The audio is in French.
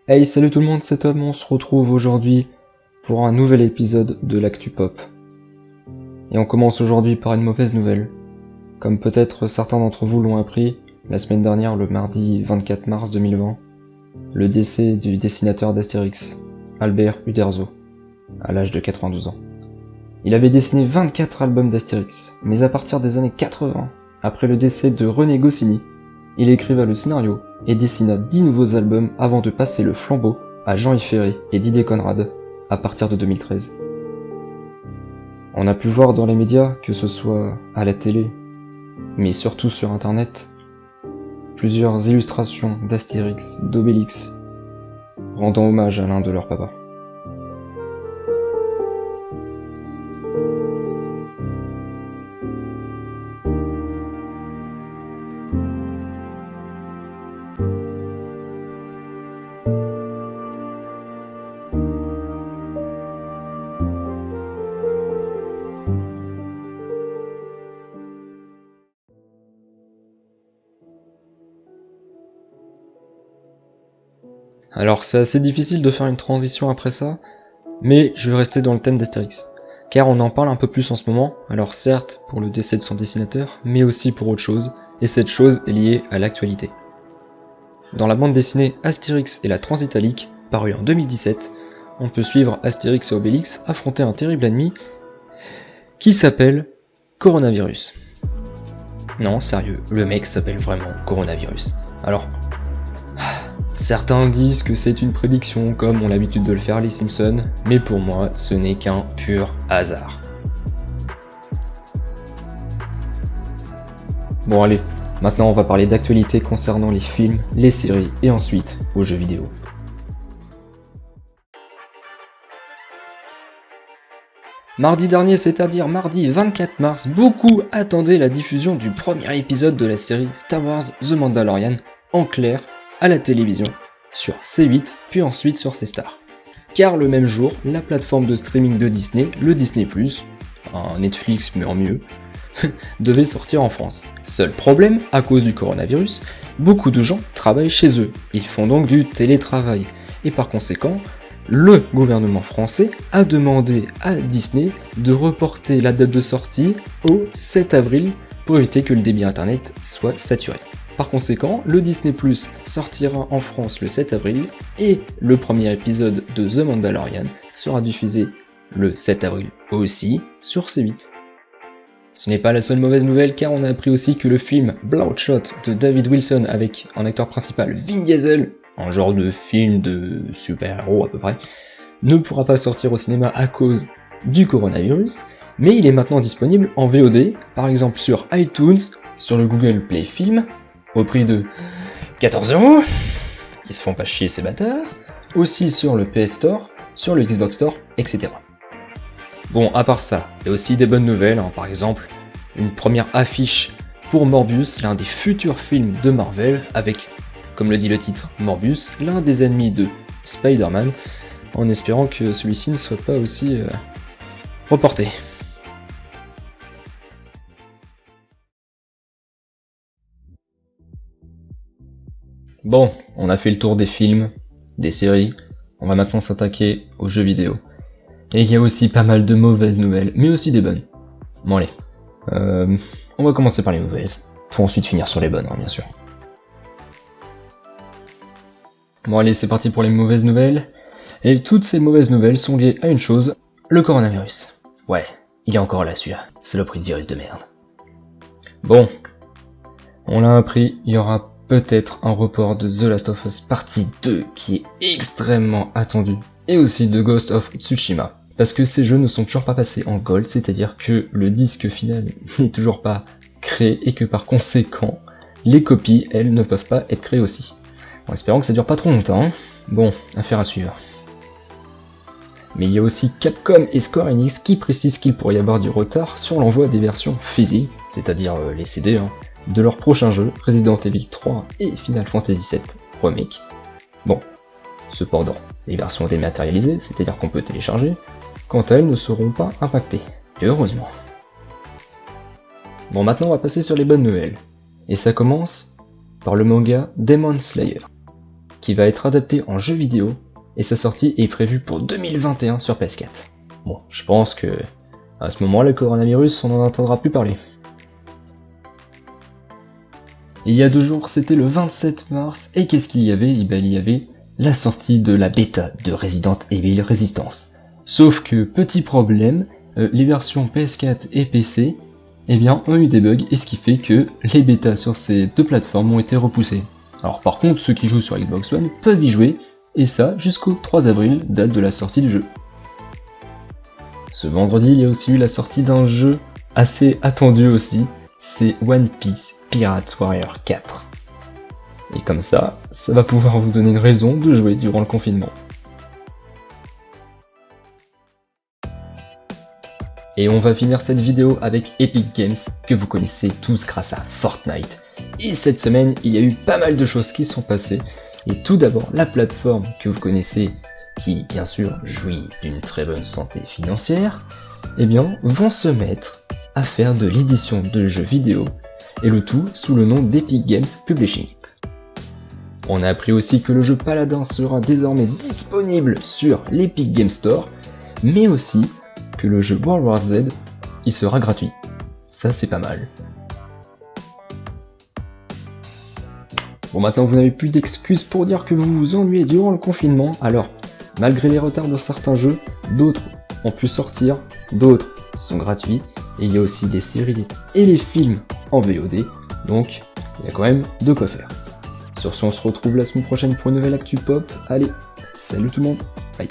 Hey, salut tout le monde, c'est Tom, on se retrouve aujourd'hui pour un nouvel épisode de l'Actu Pop. Et on commence aujourd'hui par une mauvaise nouvelle. Comme peut-être certains d'entre vous l'ont appris, la semaine dernière, le mardi 24 mars 2020, le décès du dessinateur d'Astérix, Albert Uderzo, à l'âge de 92 ans. Il avait dessiné 24 albums d'Astérix, mais à partir des années 80, après le décès de René Goscinny, il écriva le scénario et dessina 10 nouveaux albums avant de passer le flambeau à Jean-Yves Ferry et Didier Conrad à partir de 2013. On a pu voir dans les médias, que ce soit à la télé, mais surtout sur internet, plusieurs illustrations d'Astérix, d'Obélix, rendant hommage à l'un de leurs papas. Alors c'est assez difficile de faire une transition après ça, mais je vais rester dans le thème d'Astérix, car on en parle un peu plus en ce moment, alors certes pour le décès de son dessinateur, mais aussi pour autre chose, et cette chose est liée à l'actualité. Dans la bande dessinée Astérix et la Transitalique, parue en 2017, on peut suivre Astérix et Obélix affronter un terrible ennemi qui s'appelle Coronavirus. Non, sérieux, le mec s'appelle vraiment Coronavirus. Alors, certains disent que c'est une prédiction comme ont l'habitude de le faire les Simpsons, mais pour moi ce n'est qu'un pur hasard. Bon allez, maintenant on va parler d'actualité concernant les films, les séries et ensuite aux jeux vidéo. Mardi dernier, c'est-à-dire mardi 24 mars, beaucoup attendaient la diffusion du premier épisode de la série Star Wars The Mandalorian en clair à la télévision, sur C8, puis ensuite sur C-Star. Car le même jour, la plateforme de streaming de Disney, le Disney+, un Netflix mais en mieux, devait sortir en France. Seul problème, à cause du coronavirus, beaucoup de gens travaillent chez eux, ils font donc du télétravail, et par conséquent, le gouvernement français a demandé à Disney de reporter la date de sortie au 7 avril pour éviter que le débit internet soit saturé. Par conséquent, le Disney+ sortira en France le 7 avril et le premier épisode de The Mandalorian sera diffusé le 7 avril aussi sur C8. Ce n'est pas la seule mauvaise nouvelle car on a appris aussi que le film Bloodshot de David Wilson avec en acteur principal Vin Diesel, un genre de film de super-héros à peu près, ne pourra pas sortir au cinéma à cause du coronavirus, mais il est maintenant disponible en VOD, par exemple sur iTunes, sur le Google Play Film, au prix de 14€, ils se font pas chier ces bâtards, aussi sur le PS Store, sur le Xbox Store, etc. Bon, à part ça, il y a aussi des bonnes nouvelles, par exemple, une première affiche pour Morbius, l'un des futurs films de Marvel, avec, comme le dit le titre, Morbius, l'un des ennemis de Spider-Man, en espérant que celui-ci ne soit pas aussi reporté. Bon, on a fait le tour des films, des séries, on va maintenant s'attaquer aux jeux vidéo. Et il y a aussi pas mal de mauvaises nouvelles, mais aussi des bonnes. Bon allez, on va commencer par les mauvaises, pour ensuite finir sur les bonnes, bien sûr. Bon allez, c'est parti pour les mauvaises nouvelles. Et toutes ces mauvaises nouvelles sont liées à une chose, le coronavirus. Ouais, il est encore là celui-là, saloperie de virus de merde. Bon, on l'a appris, il y aura peut-être un report de The Last of Us Partie 2 qui est extrêmement attendu, et aussi de Ghost of Tsushima, parce que ces jeux ne sont toujours pas passés en gold, c'est-à-dire que le disque final n'est toujours pas créé, et que par conséquent, les copies, elles, ne peuvent pas être créées aussi. En espérant que ça dure pas trop longtemps, hein. Bon, affaire à suivre. Mais il y a aussi Capcom et Square Enix qui précisent qu'il pourrait y avoir du retard sur l'envoi des versions physiques, c'est-à-dire les CD, de leurs prochains jeux, Resident Evil 3 et Final Fantasy VII Remake. Bon, cependant, les versions dématérialisées, c'est-à-dire qu'on peut télécharger, quant à elles ne seront pas impactées, et heureusement. Bon, maintenant on va passer sur les bonnes nouvelles, et ça commence par le manga Demon Slayer, qui va être adapté en jeu vidéo, et sa sortie est prévue pour 2021 sur PS4. Bon, je pense que à ce moment, le coronavirus, on n'en entendra plus parler. Il y a 2 jours, c'était le 27 mars, et qu'est-ce qu'il y avait? Il y avait la sortie de la bêta de Resident Evil Resistance. Sauf que, petit problème, les versions PS4 et PC ont eu des bugs, et ce qui fait que les bêtas sur ces 2 plateformes ont été repoussées. Alors par contre, ceux qui jouent sur Xbox One peuvent y jouer, et ça jusqu'au 3 avril, date de la sortie du jeu. Ce vendredi, il y a aussi eu la sortie d'un jeu assez attendu aussi, c'est One Piece Pirate Warrior 4. Et comme ça va pouvoir vous donner une raison de jouer durant le confinement. Et on va finir cette vidéo avec Epic Games, que vous connaissez tous grâce à Fortnite. Et cette semaine, il y a eu pas mal de choses qui sont passées. Et tout d'abord, la plateforme que vous connaissez, qui bien sûr jouit d'une très bonne santé financière, vont se mettre à faire de l'édition de jeux vidéo, et le tout sous le nom d'Epic Games Publishing. On a appris aussi que le jeu Paladin sera désormais disponible sur l'Epic Game Store, mais aussi que le jeu World War Z, il sera gratuit. Ça c'est pas mal. Bon, maintenant vous n'avez plus d'excuses pour dire que vous vous ennuyez durant le confinement, alors malgré les retards de certains jeux, d'autres ont pu sortir, d'autres sont gratuits, et il y a aussi des séries et les films en VOD, donc il y a quand même de quoi faire. Sur ce, on se retrouve la semaine prochaine pour une nouvelle actu pop. Allez, salut tout le monde, bye.